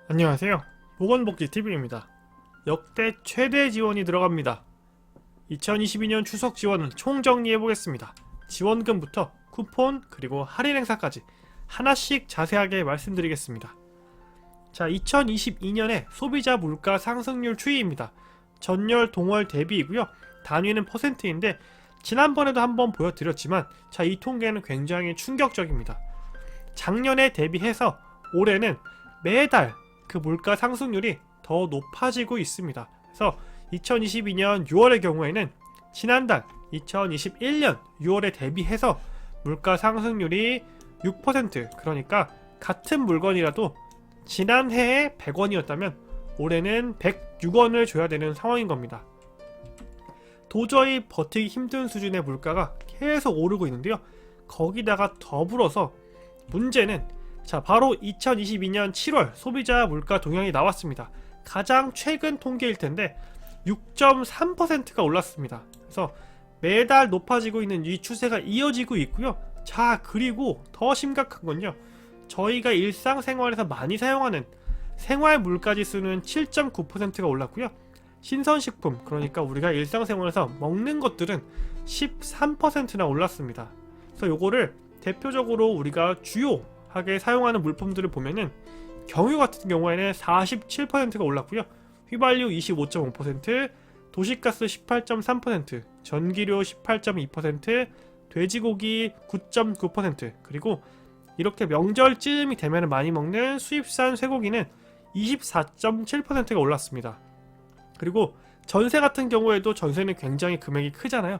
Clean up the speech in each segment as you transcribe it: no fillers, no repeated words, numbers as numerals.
안녕하세요. 보건복지TV입니다. 역대 최대 지원이 들어갑니다. 2022년 추석 지원을 총정리해보겠습니다. 지원금부터 쿠폰 그리고 할인 행사까지 하나씩 자세하게 말씀드리겠습니다. 자, 2022년에 소비자 물가 상승률 추이입니다. 전월 동월 대비이고요. 단위는 퍼센트인데 지난번에도 한번 보여드렸지만 이 통계는 굉장히 충격적입니다. 작년에 대비해서 올해는 매달 그 물가 상승률이 더 높아지고 있습니다. 그래서 2022년 6월의 경우에는 지난달 2021년 6월에 대비해서 물가 상승률이 6%, 그러니까 같은 물건이라도 지난해에 100원이었다면 올해는 106원을 줘야 되는 상황인 겁니다. 도저히 버티기 힘든 수준의 물가가 계속 오르고 있는데요. 거기다가 더불어서 문제는 바로 2022년 7월 소비자 물가 동향이 나왔습니다. 가장 최근 통계일 텐데 6.3%가 올랐습니다. 그래서 매달 높아지고 있는 이 추세가 이어지고 있고요. 그리고 더 심각한 건요. 저희가 일상생활에서 많이 사용하는 생활 물가지수는 7.9%가 올랐고요. 신선식품, 그러니까 우리가 일상생활에서 먹는 것들은 13%나 올랐습니다. 그래서 요거를 대표적으로 우리가 주요하게 사용하는 물품들을 보면은 경유 같은 경우에는 47%가 올랐고요. 휘발유 25.5%, 도시가스 18.3%, 전기료 18.2%, 돼지고기 9.9%, 그리고 이렇게 명절쯤이 되면 많이 먹는 수입산 쇠고기는 24.7%가 올랐습니다. 그리고 전세 같은 경우에도 전세는 굉장히 금액이 크잖아요.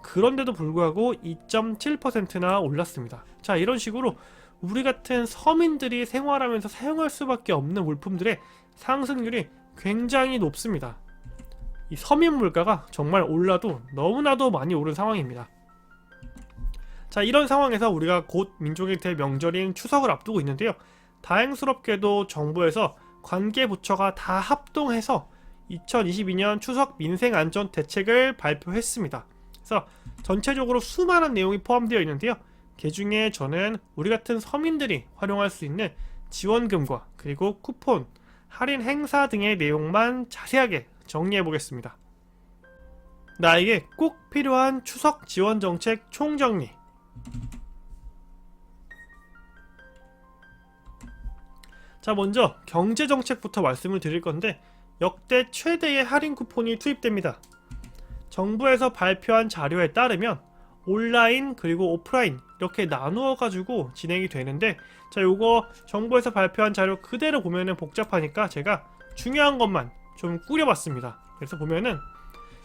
그런데도 불구하고 2.7%나 올랐습니다. 이런 식으로 우리 같은 서민들이 생활하면서 사용할 수밖에 없는 물품들의 상승률이 굉장히 높습니다. 이 서민 물가가 정말 올라도 너무나도 많이 오른 상황입니다. 이런 상황에서 우리가 곧 민족의 대명절인 추석을 앞두고 있는데요. 다행스럽게도 정부에서 관계부처가 다 합동해서 2022년 추석 민생안전 대책을 발표했습니다. 그래서 전체적으로 수많은 내용이 포함되어 있는데요. 그 중에 저는 우리 같은 서민들이 활용할 수 있는 지원금과 그리고 쿠폰, 할인 행사 등의 내용만 자세하게 정리해 보겠습니다. 나에게 꼭 필요한 추석 지원 정책 총정리. 먼저 경제정책부터 말씀을 드릴 건데 역대 최대의 할인 쿠폰이 투입됩니다. 정부에서 발표한 자료에 따르면 온라인 그리고 오프라인 이렇게 나누어 가지고 진행이 되는데 요거 정부에서 발표한 자료 그대로 보면은 복잡하니까 제가 중요한 것만 좀 꾸려봤습니다. 그래서 보면은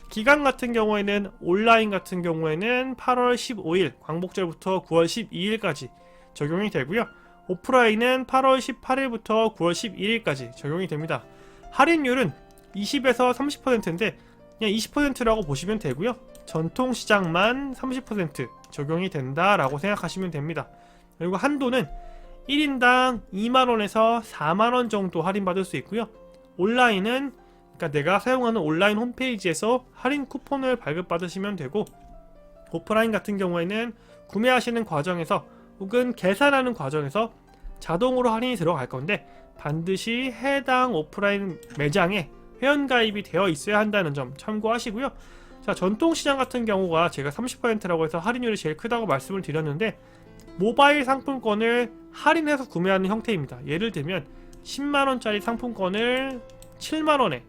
기간 같은 경우에는 온라인 같은 경우에는 8월 15일 광복절부터 9월 12일까지 적용이 되고요. 오프라인은 8월 18일부터 9월 12일까지 적용이 됩니다. 할인율은 20에서 30%인데 그냥 20%라고 보시면 되고요. 전통시장만 30% 적용이 된다라고 생각하시면 됩니다. 그리고 한도는 1인당 2만원에서 4만원 정도 할인받을 수 있고요. 온라인은 그러니까 내가 사용하는 온라인 홈페이지에서 할인 쿠폰을 발급받으시면 되고, 오프라인 같은 경우에는 구매하시는 과정에서 혹은 계산하는 과정에서 자동으로 할인이 들어갈 건데 반드시 해당 오프라인 매장에 회원가입이 되어 있어야 한다는 점 참고하시고요. 전통시장 같은 경우가 제가 30%라고 해서 할인율이 제일 크다고 말씀을 드렸는데 모바일 상품권을 할인해서 구매하는 형태입니다. 예를 들면 10만원짜리 상품권을 7만원에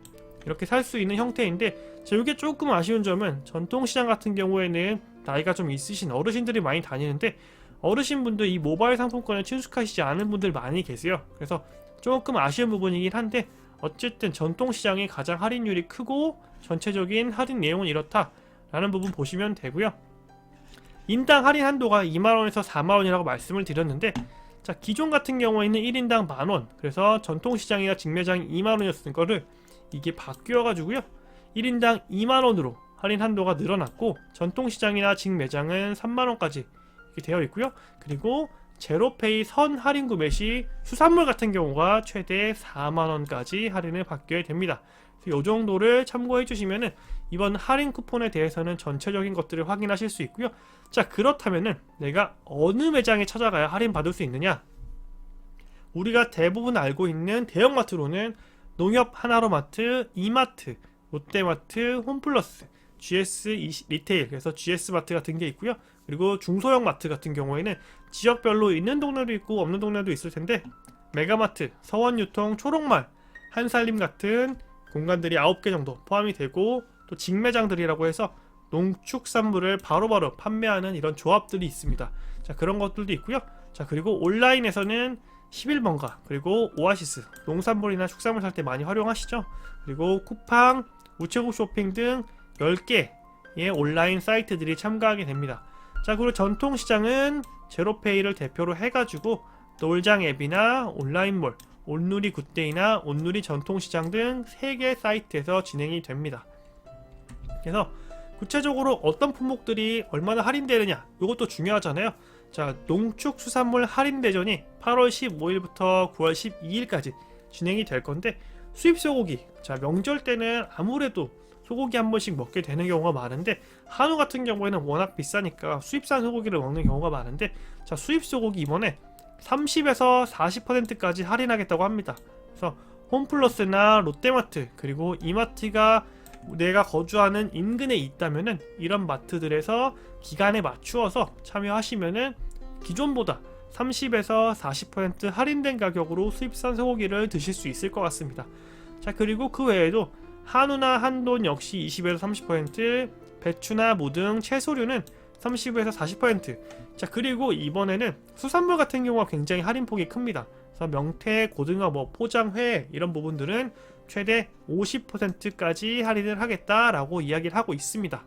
이렇게 살 수 있는 형태인데 이게 조금 아쉬운 점은 전통시장 같은 경우에는 나이가 좀 있으신 어르신들이 많이 다니는데 어르신분들 이 모바일 상품권에 친숙하시지 않은 분들 많이 계세요. 그래서 조금 아쉬운 부분이긴 한데 어쨌든 전통시장이 가장 할인율이 크고 전체적인 할인 내용은 이렇다라는 부분 보시면 되고요. 인당 할인 한도가 2만원에서 4만원이라고 말씀을 드렸는데 기존 같은 경우에는 1인당 만원, 그래서 전통시장이나 직매장이 2만원이었을 거를 이게 바뀌어가지고요 1인당 2만원으로 할인 한도가 늘어났고 전통시장이나 직매장은 3만원까지 이렇게 되어 있고요. 그리고 제로페이 선 할인 구매 시 수산물 같은 경우가 최대 4만원까지 할인을 받게 됩니다. 이 정도를 참고해 주시면은 이번 할인 쿠폰에 대해서는 전체적인 것들을 확인하실 수 있고요. 그렇다면은 내가 어느 매장에 찾아가야 할인 받을 수 있느냐? 우리가 대부분 알고 있는 대형마트로는 농협 하나로마트, 이마트, 롯데마트, 홈플러스, GS 리테일, 그래서 GS마트 같은 게 있고요. 그리고 중소형 마트 같은 경우에는 지역별로 있는 동네도 있고 없는 동네도 있을 텐데, 메가마트, 서원유통, 초록말, 한살림 같은 공간들이 9개 정도 포함이 되고, 또 직매장들이라고 해서 농축산물을 바로바로 판매하는 이런 조합들이 있습니다. 자, 그런 것들도 있고요. 자, 그리고 온라인에서는 11번가, 그리고 오아시스, 농산물이나 축산물 살 때 많이 활용하시죠. 그리고 쿠팡, 우체국 쇼핑 등 10개의 온라인 사이트들이 참가하게 됩니다. 자, 그리고 전통시장은 제로페이를 대표로 해가지고 놀장 앱이나 온라인몰, 온누리 굿데이나 온누리 전통시장 등 3개 사이트에서 진행이 됩니다. 그래서 구체적으로 어떤 품목들이 얼마나 할인되느냐, 이것도 중요하잖아요. 자, 농축수산물 할인대전이 8월 15일부터 9월 12일까지 진행이 될 건데, 수입 소고기, 자, 명절 때는 아무래도 소고기 한 번씩 먹게 되는 경우가 많은데, 한우 같은 경우에는 워낙 비싸니까 수입산 소고기를 먹는 경우가 많은데, 자, 수입 소고기 이번에 30에서 40%까지 할인하겠다고 합니다. 그래서 홈플러스나 롯데마트, 그리고 이마트가 내가 거주하는 인근에 있다면은 이런 마트들에서 기간에 맞추어서 참여하시면은 기존보다 30에서 40% 할인된 가격으로 수입산 소고기를 드실 수 있을 것 같습니다. 자, 그리고 그 외에도 한우나 한돈 역시 20에서 30%, 배추나 무 등 채소류는 30에서 40%. 자, 그리고 이번에는 수산물 같은 경우가 굉장히 할인폭이 큽니다. 그래서 명태, 고등어, 포장회 이런 부분들은 최대 50%까지 할인을 하겠다라고 이야기를 하고 있습니다.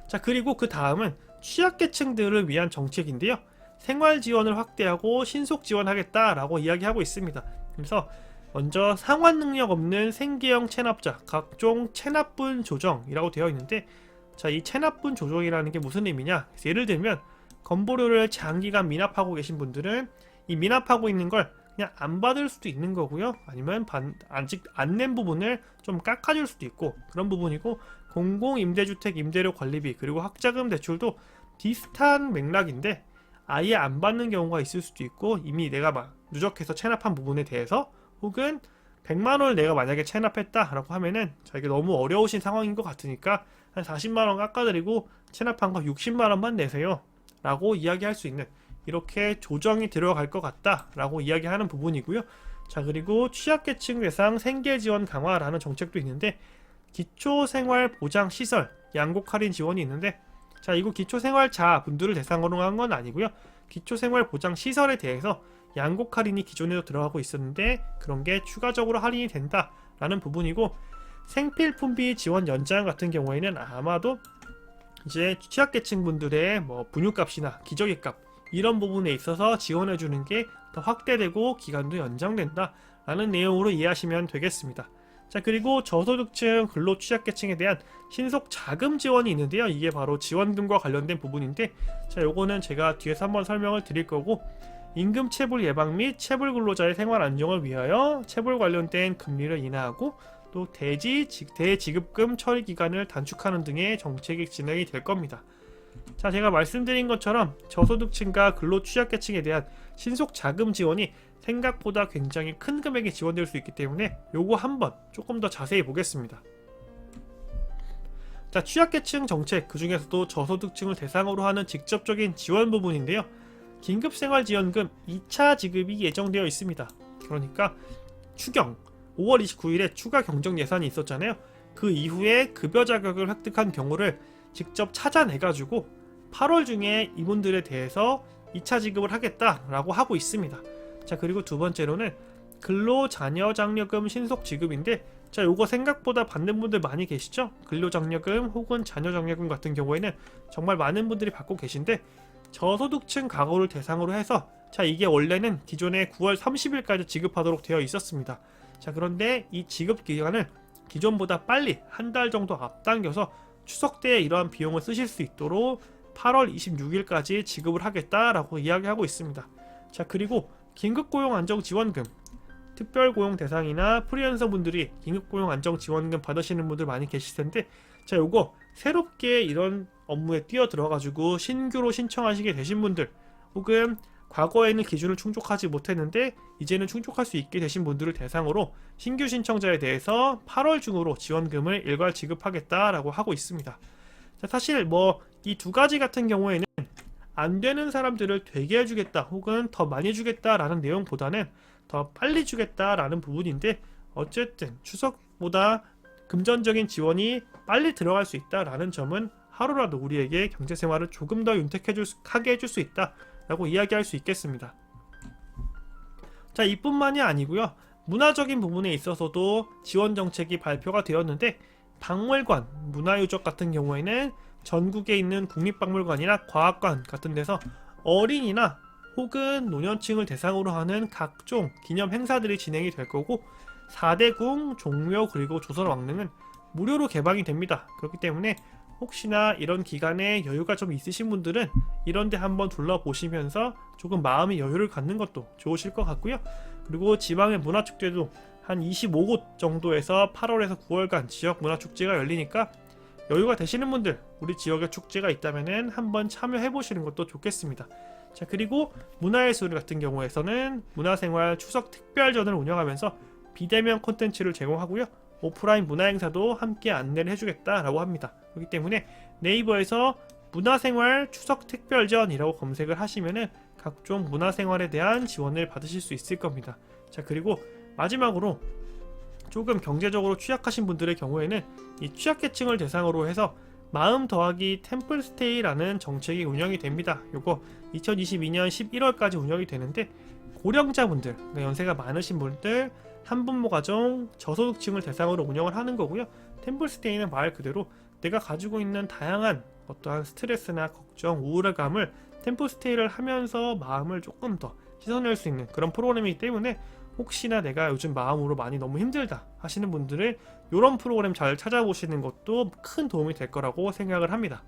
자, 그리고 그 다음은 취약계층들을 위한 정책인데요. 생활 지원을 확대하고 신속 지원하겠다라고 이야기하고 있습니다. 그래서 먼저 상환 능력 없는 생계형 체납자, 각종 체납분 조정이라고 되어 있는데, 자, 이 체납분 조정이라는 게 무슨 의미냐? 예를 들면 건보료를 장기간 미납하고 계신 분들은 이 미납하고 있는 걸 그냥 안 받을 수도 있는 거고요. 아니면 아직 안 낸 부분을 좀 깎아줄 수도 있고, 그런 부분이고, 공공임대주택 임대료 관리비 그리고 학자금 대출도 비슷한 맥락인데 아예 안 받는 경우가 있을 수도 있고, 이미 내가 막 누적해서 체납한 부분에 대해서, 혹은 100만원을 내가 만약에 체납했다라고 하면은, 자, 이게 너무 어려우신 상황인 것 같으니까 한 40만원 깎아드리고 체납한 거 60만원만 내세요 라고 이야기할 수 있는, 이렇게 조정이 들어갈 것 같다 라고 이야기하는 부분이고요. 자, 그리고 취약계층 대상 생계지원 강화라는 정책도 있는데, 기초생활보장시설 양곡 할인 지원이 있는데, 자, 이거 기초생활자 분들을 대상으로 한 건 아니고요. 기초생활보장시설에 대해서 양곡 할인이 기존에도 들어가고 있었는데 그런 게 추가적으로 할인이 된다라는 부분이고, 생필품비 지원 연장 같은 경우에는 아마도 이제 취약계층 분들의 분유값이나 기저귀값 이런 부분에 있어서 지원해주는 게 더 확대되고 기간도 연장된다 라는 내용으로 이해하시면 되겠습니다. 자, 그리고 저소득층 근로취약계층에 대한 신속 자금 지원이 있는데요. 이게 바로 지원금과 관련된 부분인데, 자, 요거는 제가 뒤에서 한번 설명을 드릴 거고, 임금 체불 예방 및 체불 근로자의 생활 안정을 위하여 체불 관련된 금리를 인하하고, 또 대지급금 처리 기간을 단축하는 등의 정책이 진행이 될 겁니다. 자, 제가 말씀드린 것처럼 저소득층과 근로취약계층에 대한 신속 자금 지원이 생각보다 굉장히 큰 금액이 지원될 수 있기 때문에 요거 한번 조금 더 자세히 보겠습니다. 자, 취약계층 정책, 그 중에서도 저소득층을 대상으로 하는 직접적인 지원 부분인데요. 긴급생활지원금 2차 지급이 예정되어 있습니다. 그러니까 추경 5월 29일에 추가 경정 예산이 있었잖아요. 그 이후에 급여 자격을 획득한 경우를 직접 찾아내가지고 8월 중에 이분들에 대해서 2차 지급을 하겠다라고 하고 있습니다. 자, 그리고 두 번째로는 근로자녀장려금 신속 지급인데, 자, 요거 생각보다 받는 분들 많이 계시죠? 근로장려금 혹은 자녀장려금 같은 경우에는 정말 많은 분들이 받고 계신데, 저소득층 가구를 대상으로 해서, 자, 이게 원래는 기존에 9월 30일까지 지급하도록 되어 있었습니다. 자, 그런데 이 지급 기간을 기존보다 빨리 한 달 정도 앞당겨서 추석 때 이러한 비용을 쓰실 수 있도록 8월 26일까지 지급을 하겠다라고 이야기하고 있습니다. 자, 그리고 긴급고용안정지원금, 특별고용 대상이나 프리랜서 분들이 긴급고용안정지원금 받으시는 분들 많이 계실 텐데, 자, 요거 새롭게 이런 업무에 뛰어 들어가지고 신규로 신청하시게 되신 분들, 혹은 과거에는 기준을 충족하지 못했는데 이제는 충족할 수 있게 되신 분들을 대상으로 신규 신청자에 대해서 8월 중으로 지원금을 일괄 지급하겠다라고 하고 있습니다. 자, 사실 뭐 이 두 가지 같은 경우에는 안 되는 사람들을 되게 해주겠다 혹은 더 많이 주겠다라는 내용보다는 더 빨리 주겠다라는 부분인데, 어쨌든 추석보다 금전적인 지원이 빨리 들어갈 수 있다라는 점은 하루라도 우리에게 경제생활을 조금 더 윤택하게 해줄 수 있다라고 이야기할 수 있겠습니다. 자, 이뿐만이 아니고요. 문화적인 부분에 있어서도 지원 정책이 발표가 되었는데, 박물관, 문화유적 같은 경우에는 전국에 있는 국립박물관이나 과학관 같은 데서 어린이나 혹은 노년층을 대상으로 하는 각종 기념 행사들이 진행이 될 거고, 4대 궁, 종묘 그리고 조선 왕릉은 무료로 개방이 됩니다. 그렇기 때문에 혹시나 이런 기간에 여유가 좀 있으신 분들은 이런데 한번 둘러보시면서 조금 마음의 여유를 갖는 것도 좋으실 것 같고요. 그리고 지방의 문화축제도 한 25곳 정도에서 8월에서 9월간 지역 문화축제가 열리니까 여유가 되시는 분들, 우리 지역에 축제가 있다면 한번 참여해보시는 것도 좋겠습니다. 자, 그리고 문화예술 같은 경우에서는 문화생활 추석 특별전을 운영하면서 비대면 콘텐츠를 제공하고요. 오프라인 문화행사도 함께 안내를 해주겠다라고 합니다. 그렇기 때문에 네이버에서 문화생활 추석 특별전이라고 검색을 하시면은 각종 문화생활에 대한 지원을 받으실 수 있을 겁니다. 자, 그리고 마지막으로 조금 경제적으로 취약하신 분들의 경우에는 이 취약계층을 대상으로 해서 마음 더하기 템플스테이라는 정책이 운영이 됩니다. 요거 2022년 11월까지 운영이 되는데, 고령자분들, 그러니까 연세가 많으신 분들, 한부모 가정, 저소득층을 대상으로 운영을 하는 거고요. 템플스테이는 말 그대로 내가 가지고 있는 다양한 어떠한 스트레스나 걱정, 우울감을 템플스테이를 하면서 마음을 조금 더 씻어낼 수 있는 그런 프로그램이기 때문에, 혹시나 내가 요즘 마음으로 많이 너무 힘들다 하시는 분들은 이런 프로그램 잘 찾아보시는 것도 큰 도움이 될 거라고 생각을 합니다.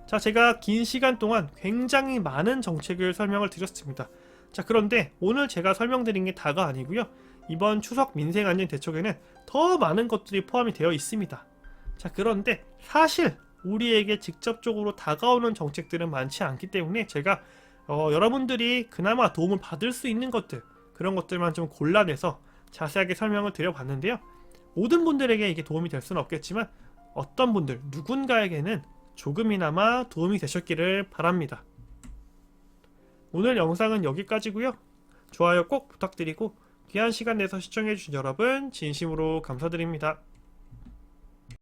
자, 제가 긴 시간 동안 굉장히 많은 정책을 설명을 드렸습니다. 자, 그런데 오늘 제가 설명드린 게 다가 아니고요. 이번 추석 민생안전 대책에는 더 많은 것들이 포함이 되어 있습니다. 자, 그런데 사실 우리에게 직접적으로 다가오는 정책들은 많지 않기 때문에 제가 여러분들이 그나마 도움을 받을 수 있는 것들, 그런 것들만 좀 골라내서 자세하게 설명을 드려봤는데요. 모든 분들에게 이게 도움이 될 수는 없겠지만 어떤 분들, 누군가에게는 조금이나마 도움이 되셨기를 바랍니다. 오늘 영상은 여기까지고요. 좋아요 꼭 부탁드리고 귀한 시간 내서 시청해주신 여러분 진심으로 감사드립니다.